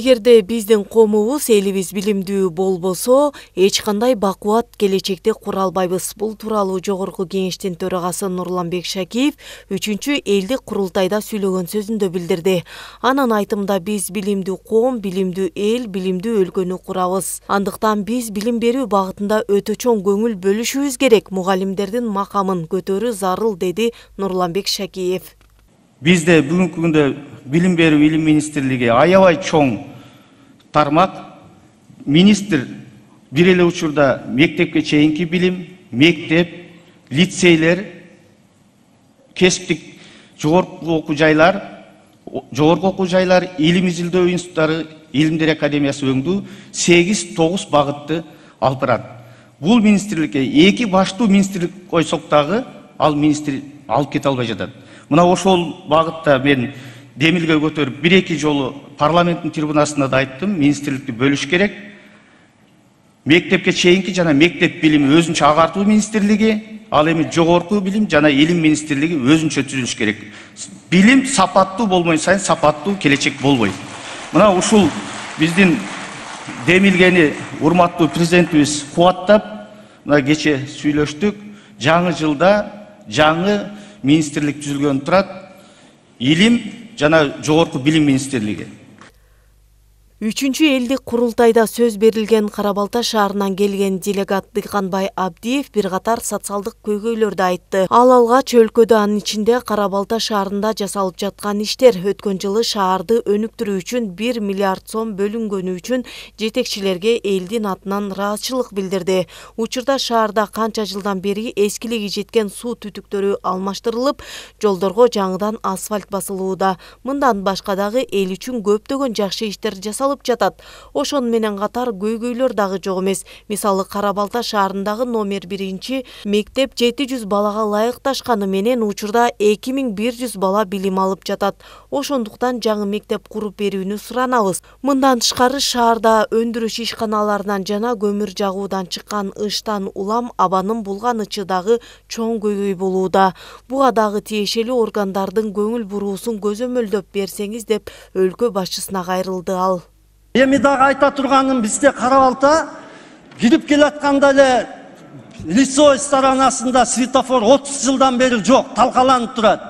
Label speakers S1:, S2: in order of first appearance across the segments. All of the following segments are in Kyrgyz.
S1: Эгерде биздин коомубуз элибиз билимдүү болбосо, эч кандай бакубат келечекте кура албайбыз. Бул тууралуу Жогорку Кеңештин төрагасы Нурланбек Шакиев 3-чү элдик курултайда сүйлөгөн сөзүндө билдирди. Анын айтымында биз билимдүү коом, билимдүү эл, билимдүү өлкөнү курабыз. Андыктан биз билим берүү багытында өтө чоң көңүл бөлүшүбүз керек. Мугалимдердин макамын көтөрүү зарыл, деди Нурланбек Шакиев.
S2: Bizde bugünkü günde Bilim Berүү İlim Ministrligi аябай чоң тармак. Министр бир эле учурда мектепке чейинки билим, мектеп, лицейлер, кесиптик жогорку окуу жайлар, илим изилдөө институттары, Илимдер Академиясы өңдүү 8-9 багытты алып барат. Бул министрликке эки баштуу министрлик койсок дагы ал министр алып кете албай жатат. Мына ошол багытта мен демилге көтөрүп бир-эки жолу парламенттин трибунасында да айттым, министрликти бөлүш керек. Мектепке чейинки жана мектеп билими өзүнчө агартуу министрлиги, ал эми жогорку билим жана илим министрлиги өзүнчө түзүлүш керек. Билим сапаттуу болмой сайын сапаттуу келечек болбойт. Мына ушул биздин демилгени урматтуу президентибиз кубаттап, мына кече сүйлөштүк. Жаңы жылда жаңы министрлик түзүлгөн турат. Илим жана жогорку билим министрлиги.
S1: 3-чү элдик курултайда сөз берилген Кара-Балта шаарынан келген делегат Дыйканбай Абдиев бир катар социалдык көйгөйлөрдү айтты. Ал алгач өлкөдө, анын ичинде Кара-Балта шаарында жасалып жаткан иштер, өткөн жылы шаарды өнүктүрүү үчүн 1 миллиард сом бөлүнгөнү үчүн жетекчилерге элдин атынан ыраазычылык билдирди. Учурда шаарда канча жылдан бери эскилиги жеткен суу түтүктөрү алмаштырылып, жолдорго жаңыдан асфальт басылууда. Мындан башка дагы эл үчүн көптөгөн жакшы иштер жасалып жатат. Ошон менен катар көйгөйлөр дагы жок эмес. Мисалы, Кара-Балта шаарындагы номер 1 мектеп 700 балага ылайыкташканы менен учурда 2100 бала билим алып жатат. Ошондуктан жаңы мектеп куруп берүүнү суранабыз. Мындан тышкары шаарда өндүрүш ишканаларынан жана көмүр жагуудан чыккан ыштан улам абанын булганычы дагы чоң көйгөй болууда. Буга дагы тиешелүү органдардын көңүл буруусун көзөмөлдөп берсеңиз, деп өлкө башчысына кайрылды ал.
S3: Эми дагы айта турганым, бизде Кара-Балта кирип келатканда эле лицей сторонасында светофор 30 жылдан бери жок, талкаланып турат.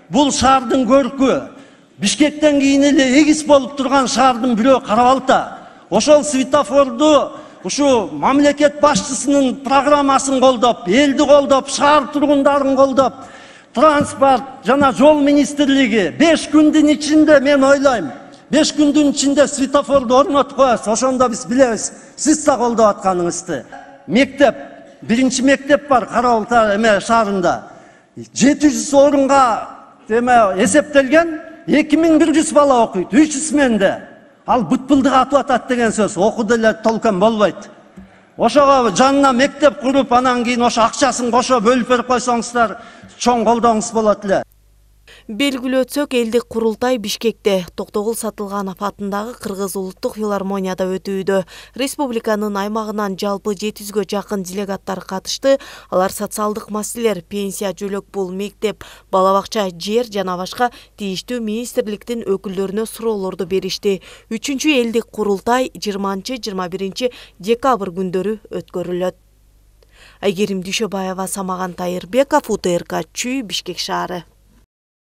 S3: Бул шаардын көркү. Бишкектен кийин эле эгиз болуп турган шаардын бирөө Кара-Балта. Ошол светофорду ушу мамлекет башчысынын программасын колдоп, элди колдоп, шаар тургундарын колдоп, транспорт жана жол министрлиги 5 күндүн ичинде, мен ойлойм, 5 күндүн ичинде светофорду орнотуп коебуз. Ошондо биз билебиз, сиз да колдоп атканыңызды. Мектеп, биринчи мектеп бар Кара-Балта шаарында. 700 орунга эсептелген, 2100 бала окуйт, 3 сменде. Ал бытпылдык атып атат деген сөз. Окууда эле толком болбойт. Ошого жанына мектеп куруп, анан кийин ошо акчасын кошо бөлүп берип койсоңуздар, чоң колдооңуз болот эле.
S1: Белгилүү өтсөк, элдик курултай Бишкекте Токтогул Сатылганов атындагы Кыргыз улуттук филармонияда өтүүдө. Республиканын аймагынан жалпы 700гө жакын делегаттар катышты. Алар социалдык маселелер, пенсия, жөлөк пул, мектеп, бала бакча, жер жана башка тийиштүү министрликтин өкүлдөрүнө суроолорду беришти. 3-чү элдик курултай 20-21 декабрь күндөрү өткөрүлөт. Айгерим Дүйшөбаева, Самаган Тайырбеков, УТРК Чүй, Бишкек шаары.